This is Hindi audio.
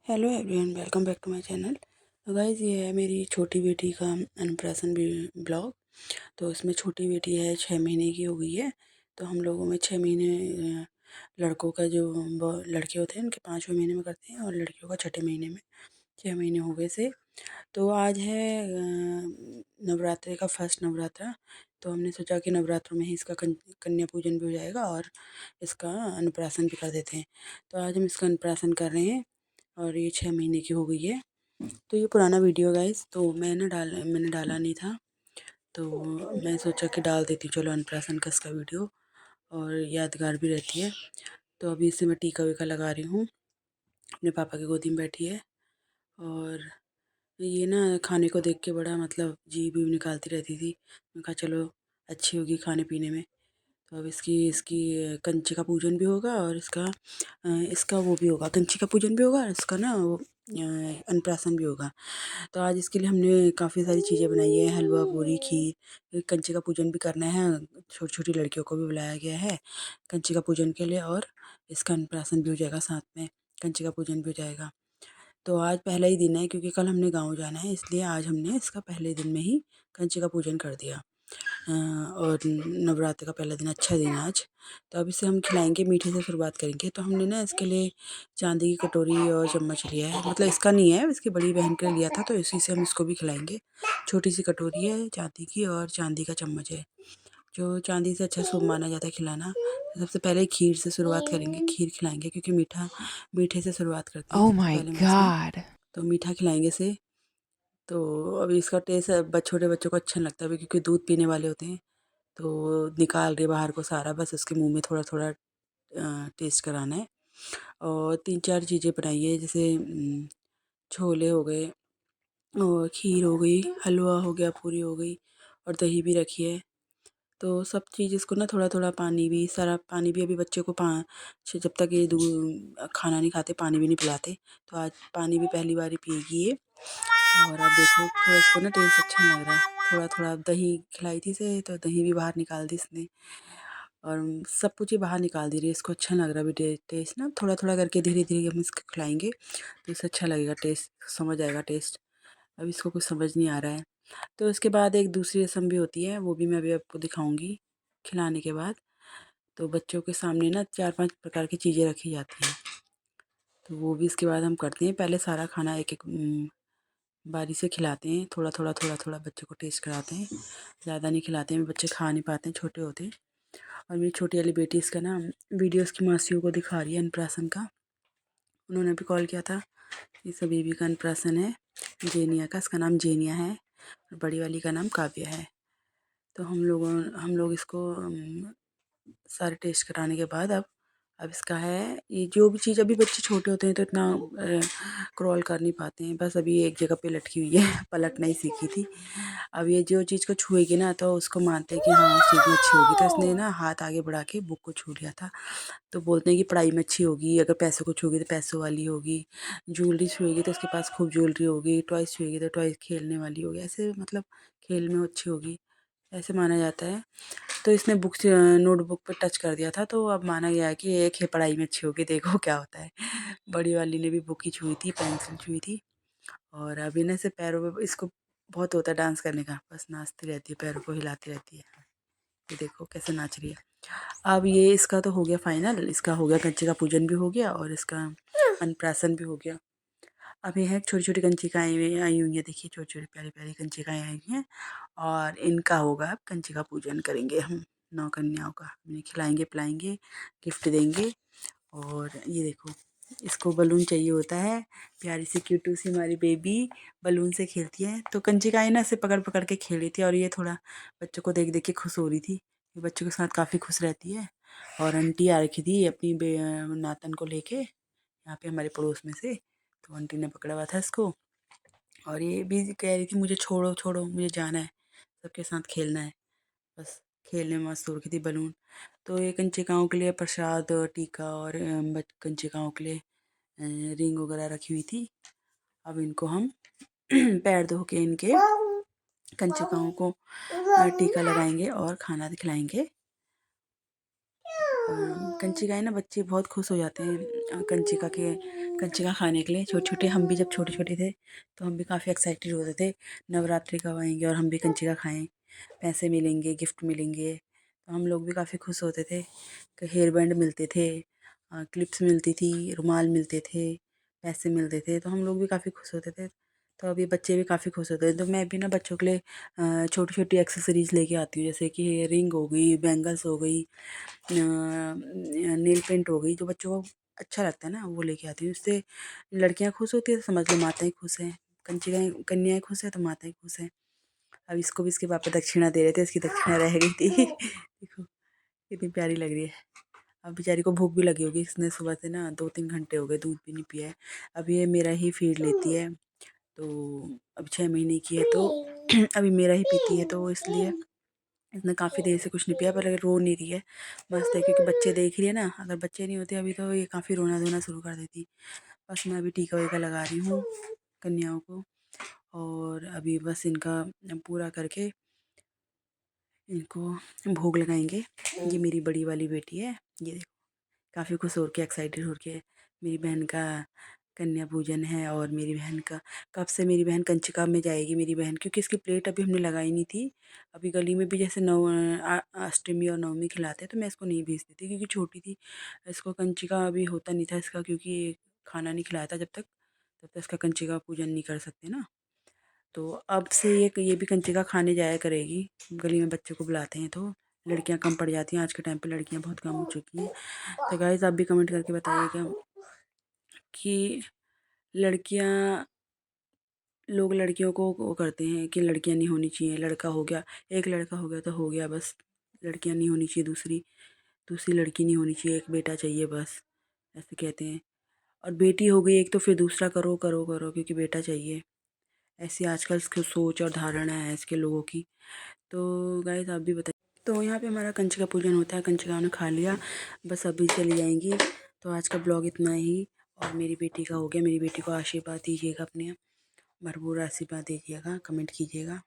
Hello everyone, welcome back to my channel. तो गाइज़, ये है मेरी छोटी बेटी का अन्नप्राशन ब्लॉग। तो इसमें छोटी बेटी है, 6 महीने की हो गई है। तो हम लोगों में 6 महीने लड़कों का जो लड़के होते हैं उनके 5वें महीने में करते हैं, और लड़कियों का 6ठे महीने में। 6 महीने हो गए से। तो आज है नवरात्रि का फर्स्ट नवरात्रा। तो हमने सोचा कि नवरात्रों में ही इसका कन्या पूजन भी हो जाएगा और इसका अन्नप्राशन भी कर देते हैं। तो आज हम इसका अन्नप्राशन कर रहे हैं, और ये 6 महीने की हो गई है। तो ये पुराना वीडियो गाइस, तो मैंने डाला नहीं था। तो मैं सोचा कि डाल देती हूँ, चलो अन्नप्राशन का इसका वीडियो, और यादगार भी रहती है। तो अभी इसे मैं टीका वीका लगा रही हूँ। अपने पापा की गोदी में बैठी है, और ये ना खाने को देख के बड़ा मतलब जी भी निकालती रहती थी। मैंने कहा चलो अच्छी होगी खाने पीने में। तो अब इसकी इसकी कंची का पूजन भी होगा, और इसका वो भी होगा, कंची का पूजन भी होगा, और इसका ना वो अन्नप्राशन भी होगा। तो आज इसके लिए हमने काफ़ी सारी चीज़ें बनाई है, हलवा पूरी खीर। कंची का पूजन भी करना है, छोटी छोटी लड़कियों को भी बुलाया गया है कंची का पूजन के लिए, और इसका अन्नप्राशन भी हो जाएगा साथ में, कंची का पूजन भी हो जाएगा। तो आज पहला ही दिन है, क्योंकि कल हमने गाँव जाना है, इसलिए आज हमने इसका पहले दिन में ही कंची का पूजन कर दिया। और नवरात्र का पहला दिन, अच्छा दिन है आज। तो अब इसे हम खिलाएंगे, मीठे से शुरुआत करेंगे। तो हमने ना इसके लिए चांदी की कटोरी और चम्मच लिया है, मतलब इसका नहीं है, इसकी बड़ी बहन के लिए लिया था, तो इसी से हम इसको भी खिलाएंगे। छोटी सी कटोरी है चांदी की, और चांदी का चम्मच है, जो चांदी से अच्छा शुभ माना जाता है खिलाना। तो सबसे पहले खीर से शुरुआत करेंगे, खीर खिलाएंगे, क्योंकि मीठे से शुरुआत करते हैं Oh सबसे my पहले हम इसमें। God. तो मीठा खिलाएंगे से। तो अभी इसका टेस्ट छोटे बच्चों को अच्छा नहीं लगता है, क्योंकि दूध पीने वाले होते हैं। तो निकाल रही बाहर को सारा, बस उसके मुंह में थोड़ा थोड़ा टेस्ट कराना है। और 3-4 चीज़ें बनाई है, जैसे छोले हो गए, और खीर हो गई, हलवा हो गया, पूरी हो गई, और दही भी रखी है। तो सब चीज़ इसको ना थोड़ा थोड़ा पानी भी, सारा पानी भी, अभी बच्चे को जब तक ये खाना नहीं खाते पानी भी नहीं पिलाते। तो आज पानी भी पहली बार ही पिएगी ये। और अब देखो थोड़ा इसको ना टेस्ट अच्छा नहीं लग रहा है, थोड़ा थोड़ा दही खिलाई थी इसे, तो दही भी बाहर निकाल दी इसने, और सब कुछ ही बाहर निकाल दी रही है। इसको अच्छा लग रहा है अभी टेस्ट ना, थोड़ा थोड़ा करके धीरे धीरे हम इसको खिलाएंगे, तो इसे अच्छा लगेगा, टेस्ट समझ आएगा टेस्ट। अब इसको कुछ समझ नहीं आ रहा है। तो इसके बाद एक दूसरी रस्म भी होती है, वो भी मैं अभी आपको दिखाऊंगी खिलाने के बाद। तो बच्चों के सामने ना 4-5 प्रकार की चीज़ें रखी जाती हैं, तो वो भी इसके बाद हम करते हैं। पहले सारा खाना एक एक बारी से खिलाते हैं, थोड़ा थोड़ा थोड़ा थोड़ा बच्चों को टेस्ट कराते हैं, ज़्यादा नहीं खिलाते हैं, बच्चे खा नहीं पाते हैं, छोटे होते हैं। और मेरी छोटी वाली बेटी, इसका ना वीडियो उसकी मासियों को दिखा रही है अन्नप्राशन का। उन्होंने भी कॉल किया था। इस बेबी का अन्नप्राशन है, जेनिया का, इसका नाम जेनिया है, और बड़ी वाली का नाम काव्या है। तो हम लोग इसको सारे टेस्ट कराने के बाद अब इसका है, ये जो भी चीज़, अभी बच्चे छोटे होते हैं तो इतना क्रॉल कर नहीं पाते हैं, बस अभी एक जगह पे लटकी हुई है पलटना ही सीखी थी। अब ये जो चीज़ को छुएगी ना, तो उसको मानते हैं कि हाँ उस चीज़ में अच्छी होगी। तो इसने ना हाथ आगे बढ़ा के बुक को छू लिया था। तो बोलते हैं कि पढ़ाई में अच्छी होगी, अगर पैसों को छूएगी तो पैसों वाली होगी, ज्वेलरी छुएगी तो उसके पास खूब ज्वेलरी होगी, टॉयज़ छुएगी तो टॉयज़ खेलने वाली होगी, ऐसे मतलब खेल में अच्छी होगी, ऐसे माना जाता है। तो इसने बुक से नोटबुक पे टच कर दिया था, तो अब माना गया है कि एक है पढ़ाई में अच्छी होगी, देखो क्या होता है। बड़ी वाली ने भी बुक ही छुई थी, पेंसिल छुई थी। और अभी ना इसे पैरों पे, इसको बहुत होता है डांस करने का, बस नाचती रहती है, पैरों को हिलाती रहती है। ये देखो कैसे नाच रही है। अब ये इसका तो हो गया फाइनल, इसका हो गया, कंचे का पूजन भी हो गया, और इसका अन्नप्राशन भी हो गया। अब ये है छोटी छोटी कंचिकाएँ आई हुई हैं, देखिए छोटी छोटी प्यारी प्यारी कंचिकाएँ आई हुई हैं, और इनका होगा अब कंची का पूजन करेंगे हम, 9 कन्याओं का। इन्हें खिलाएंगे पिलाएंगे, गिफ्ट देंगे। और ये देखो, इसको बलून चाहिए होता है, प्यारी सी क्यूटू सी हमारी बेबी बलून से खेलती है। तो कंचिकाएँ ना इसे पकड़ पकड़ के खेल रही थी, और ये थोड़ा बच्चों को देख देख के खुश हो रही थी। ये बच्चों के साथ काफ़ी खुश रहती है। और आंटी आ रखी थी अपनी नातन को लेके, यहाँ पे हमारे पड़ोस में से। तो आंटी ने पकड़ा हुआ था इसको, और ये भी कह रही थी मुझे छोड़ो छोड़ो, मुझे जाना है, सबके साथ खेलना है, बस खेलने में मस्त हो रखी थी बलून। तो ये कंचिकाओं के लिए प्रसाद और टीका, और कंचिकाओं के लिए रिंग वगैरह रखी हुई थी। अब इनको हम पैर धो के इनके कंचिकाओं को टीका लगाएंगे और खाना खिलाएंगे। कंचिकाएँ ना बच्चे बहुत खुश हो जाते हैं कंचिका खाने के लिए। छोटे-छोटे हम भी जब छोटे-छोटे थे तो हम भी काफ़ी एक्साइटेड होते थे, नवरात्रि कब आएँगे और हम भी कंचिका खाएँ, पैसे मिलेंगे, गिफ्ट मिलेंगे। तो हम लोग भी काफ़ी खुश होते थे। हेयर बैंड मिलते थे, क्लिप्स मिलती थी, रुमाल मिलते थे, पैसे मिलते थे, तो हम लोग भी काफ़ी खुश होते थे। तो अभी बच्चे भी काफ़ी खुश होते हैं, तो मैं भी ना बच्चों के लिए छोटी-छोटी एक्सेसरीज़ लेके आती हूँ, जैसे कि रिंग हो गई, बैंगल्स हो गई, नेल पेंट हो गई, जो बच्चों को अच्छा लगता है ना वो लेके आती हूँ। उससे लड़कियाँ खुश होती है तो समझ लो माताएँ खुश हैं, कंचिकाएँ कन्याएँ खुश हैं तो माताएँ खुश हैं। अब इसको भी इसके पापा दक्षिणा दे रहे थे, इसकी दक्षिणा रह गई थी। देखो कितनी प्यारी लग रही है। अब बेचारी को भूख भी लगी होगी, इसने सुबह से ना 2-3 घंटे हो गए दूध भी नहीं पिया है। अब ये मेरा ही फीड लेती है, तो अब 6 महीने की है तो अभी मेरा ही पीती है, तो इसलिए इसने काफ़ी देर से कुछ नहीं पिया, पर अगर रो नहीं रही है, मस्त है, क्योंकि बच्चे देख रही है ना, अगर बच्चे नहीं होते अभी तो ये काफ़ी रोना-धोना शुरू कर देती। बस मैं अभी टीका-वीका लगा रही हूँ कन्याओं को, और अभी बस इनका पूरा करके इनको भोग लगाएँगे। ये मेरी बड़ी वाली बेटी है, ये काफ़ी खुश हो के एक्साइटेड हो के मेरी बहन का कन्या पूजन है, और मेरी बहन का कब से मेरी बहन कंचिका में जाएगी मेरी बहन, क्योंकि इसकी प्लेट अभी हमने लगाई नहीं थी। अभी गली में भी जैसे अष्टमी और नवमी खिलाते हैं तो मैं इसको नहीं भेजती थी, क्योंकि छोटी थी। इसको कंचिका अभी होता नहीं था इसका, क्योंकि खाना नहीं खिलाया था जब तक, तब तक इसका कंचिका पूजन नहीं कर सकते ना। तो अब से ये भी कंचिका खाने जाया करेगी, गली में बच्चों को बुलाते हैं तो लड़कियां कम पड़ जाती हैं। आज के टाइम पे लड़कियां बहुत कम हो चुकी हैं। तो गाइस आप भी कमेंट करके बताइएगा कि लड़कियां लोग लड़कियों को वो करते हैं कि लड़कियां नहीं होनी चाहिए, लड़का हो गया, एक लड़का हो गया तो हो गया बस, लड़कियां नहीं होनी चाहिए, दूसरी दूसरी लड़की नहीं होनी चाहिए, एक बेटा चाहिए बस, ऐसे कहते हैं। और बेटी हो गई एक तो फिर दूसरा करो करो करो, क्योंकि बेटा चाहिए। ऐसी आजकल की सोच और धारणा है इसके लोगों की। तो गाइस आप भी बताइए। तो यहाँ पे हमारा कंचिका पूजन होता है, कंचिका ने खा लिया, बस अभी चली जाएंगी। तो आज का ब्लॉग इतना ही, और मेरी बेटी का हो गया। मेरी बेटी को आशीर्वाद दीजिएगा, अपने भरपूर आशीर्वाद दीजिएगा, कमेंट कीजिएगा।